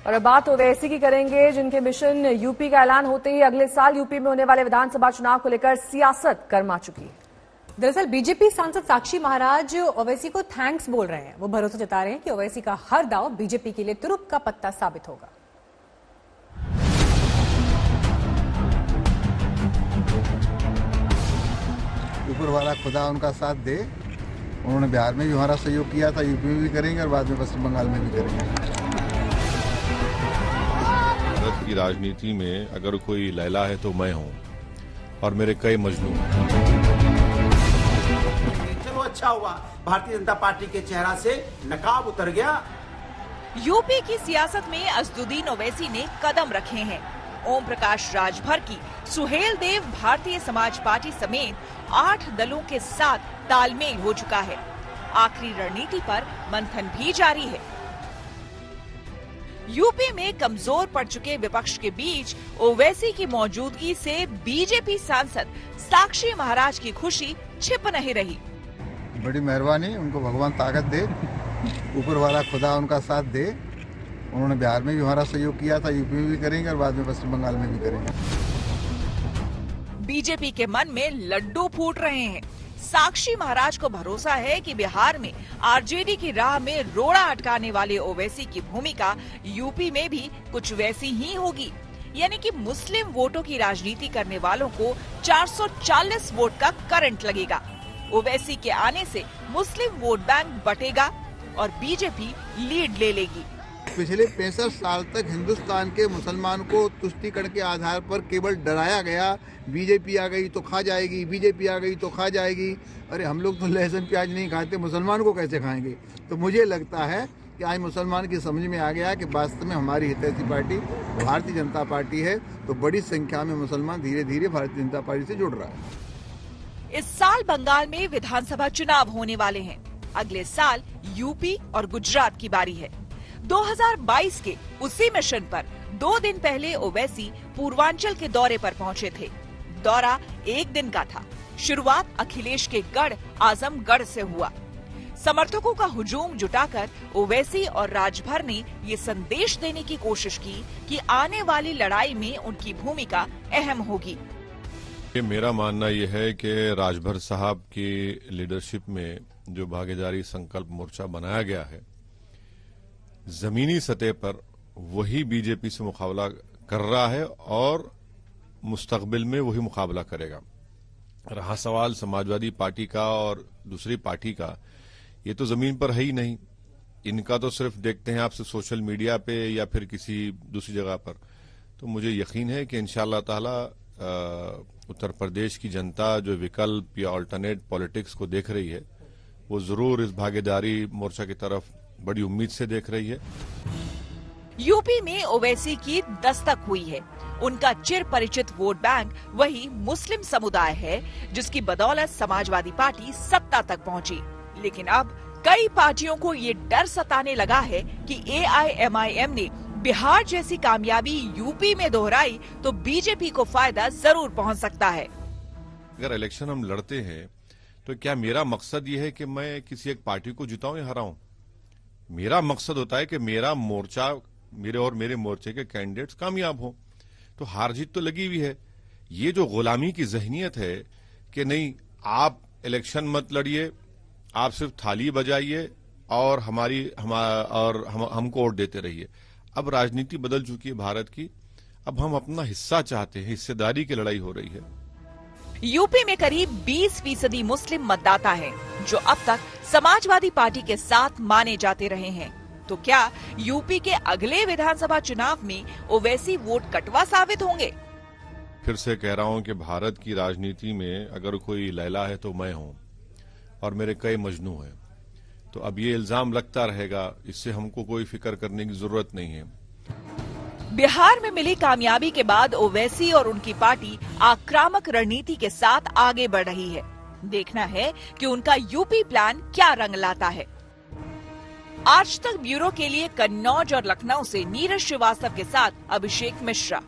और अब बात ओवैसी की करेंगे, जिनके मिशन यूपी का ऐलान होते ही अगले साल यूपी में होने वाले विधानसभा चुनाव को लेकर सियासत गर्मा चुकी है। दरअसल बीजेपी सांसद साक्षी महाराज ओवैसी को थैंक्स बोल रहे हैं। वो भरोसा जता रहे हैं कि ओवैसी का हर दाव बीजेपी के लिए तुरुप का पत्ता साबित होगा। ऊपर वाला खुदा उनका साथ दे। उन्होंने बिहार में भी हमारा सहयोग किया था, यूपी में भी करेंगे और बाद में पश्चिम बंगाल में भी करेंगे। भारत की राजनीति में अगर कोई लैला है तो मैं हूं और मेरे कई मजनू। चलो अच्छा हुआ, भारतीय जनता पार्टी के चेहरा से नकाब उतर गया। यूपी की सियासत में असदुद्दीन ओवैसी ने कदम रखे हैं। ओम प्रकाश राजभर की सुहेल देव भारतीय समाज पार्टी समेत 8 दलों के साथ तालमेल हो चुका है। आखिरी रणनीति पर मंथन भी जारी है। यूपी में कमजोर पड़ चुके विपक्ष के बीच ओवैसी की मौजूदगी से बीजेपी सांसद साक्षी महाराज की खुशी छिप नहीं रही। बड़ी मेहरबानी, उनको भगवान ताकत दे, ऊपर वाला खुदा उनका साथ दे। उन्होंने बिहार में भी हमारा सहयोग किया था, यूपी में भी करेंगे और बाद में पश्चिम बंगाल में भी करेंगे। बीजेपी के मन में लड्डू फूट रहे हैं। साक्षी महाराज को भरोसा है कि बिहार में आरजेडी की राह में रोड़ा अटकाने वाले ओवैसी की भूमिका यूपी में भी कुछ वैसी ही होगी, यानी कि मुस्लिम वोटों की राजनीति करने वालों को 440 वोट का करंट लगेगा। ओवैसी के आने से मुस्लिम वोट बैंक बटेगा और बीजेपी लीड ले लेगी। पिछले 65 साल तक हिंदुस्तान के मुसलमान को तुष्टीकरण के आधार पर केवल डराया गया। बीजेपी आ गई तो खा जाएगी, बीजेपी आ गई तो खा जाएगी। अरे हम लोग तो लहसुन प्याज नहीं खाते, मुसलमान को कैसे खाएंगे? तो मुझे लगता है कि आज मुसलमान की समझ में आ गया कि वास्तव में हमारी हितैषी पार्टी भारतीय जनता पार्टी है। तो बड़ी संख्या में मुसलमान धीरे धीरे भारतीय जनता पार्टी से जुड़ रहा है। इस साल बंगाल में विधानसभा चुनाव होने वाले हैं। अगले साल यूपी और गुजरात की बारी है। 2022 के उसी मिशन पर 2 दिन पहले ओवैसी पूर्वांचल के दौरे पर पहुंचे थे। दौरा 1 दिन का था। शुरुआत अखिलेश के गढ़ आजमगढ़ से हुआ। समर्थकों का हुजूम जुटाकर ओवैसी और राजभर ने ये संदेश देने की कोशिश की कि आने वाली लड़ाई में उनकी भूमिका अहम होगी। मेरा मानना यह है कि राजभर साहब की लीडरशिप में जो भागीदारी संकल्प मोर्चा बनाया गया है, जमीनी सतह पर वही बीजेपी से मुकाबला कर रहा है और मुस्तकबिल में वही मुकाबला करेगा। रहा सवाल समाजवादी पार्टी का और दूसरी पार्टी का, ये तो जमीन पर है ही नहीं। इनका तो सिर्फ देखते हैं आपसे सोशल मीडिया पे या फिर किसी दूसरी जगह पर। तो मुझे यकीन है कि इंशाअल्लाह ताला उत्तर प्रदेश की जनता जो विकल्प या अल्टरनेट पॉलिटिक्स को देख रही है, वो जरूर इस भागीदारी मोर्चा की तरफ बड़ी उम्मीद से देख रही है। यूपी में ओवैसी की दस्तक हुई है। उनका चिर परिचित वोट बैंक वही मुस्लिम समुदाय है, जिसकी बदौलत समाजवादी पार्टी सत्ता तक पहुंची। लेकिन अब कई पार्टियों को ये डर सताने लगा है कि AIMIM ने बिहार जैसी कामयाबी यूपी में दोहराई तो बीजेपी को फायदा जरूर पहुंच सकता है। अगर इलेक्शन हम लड़ते हैं तो क्या मेरा मकसद ये है कि मैं किसी एक पार्टी को जिताऊं या हराऊं? मेरा मकसद होता है कि मेरा मोर्चा, मेरे और मेरे मोर्चे के कैंडिडेट्स कामयाब हों। तो हार जीत तो लगी हुई है। ये जो गुलामी की जहनियत है कि नहीं आप इलेक्शन मत लड़िए, आप सिर्फ थाली बजाइए और हमको वोट देते रहिए। अब राजनीति बदल चुकी है भारत की। अब हम अपना हिस्सा चाहते हैं, हिस्सेदारी की लड़ाई हो रही है। यूपी में करीब 20% मुस्लिम मतदाता हैं, जो अब तक समाजवादी पार्टी के साथ माने जाते रहे हैं। तो क्या यूपी के अगले विधानसभा चुनाव में ओवैसी वोट कटवा साबित होंगे? फिर से कह रहा हूं कि भारत की राजनीति में अगर कोई लैला है तो मैं हूं और मेरे कई मजनू हैं। तो अब ये इल्जाम लगता रहेगा, इससे हमको कोई फिक्र करने की जरूरत नहीं है। बिहार में मिली कामयाबी के बाद ओवैसी और उनकी पार्टी आक्रामक रणनीति के साथ आगे बढ़ रही है। देखना है कि उनका यूपी प्लान क्या रंग लाता है। आज तक ब्यूरो के लिए कन्नौज और लखनऊ से नीरज श्रीवास्तव के साथ अभिषेक मिश्रा।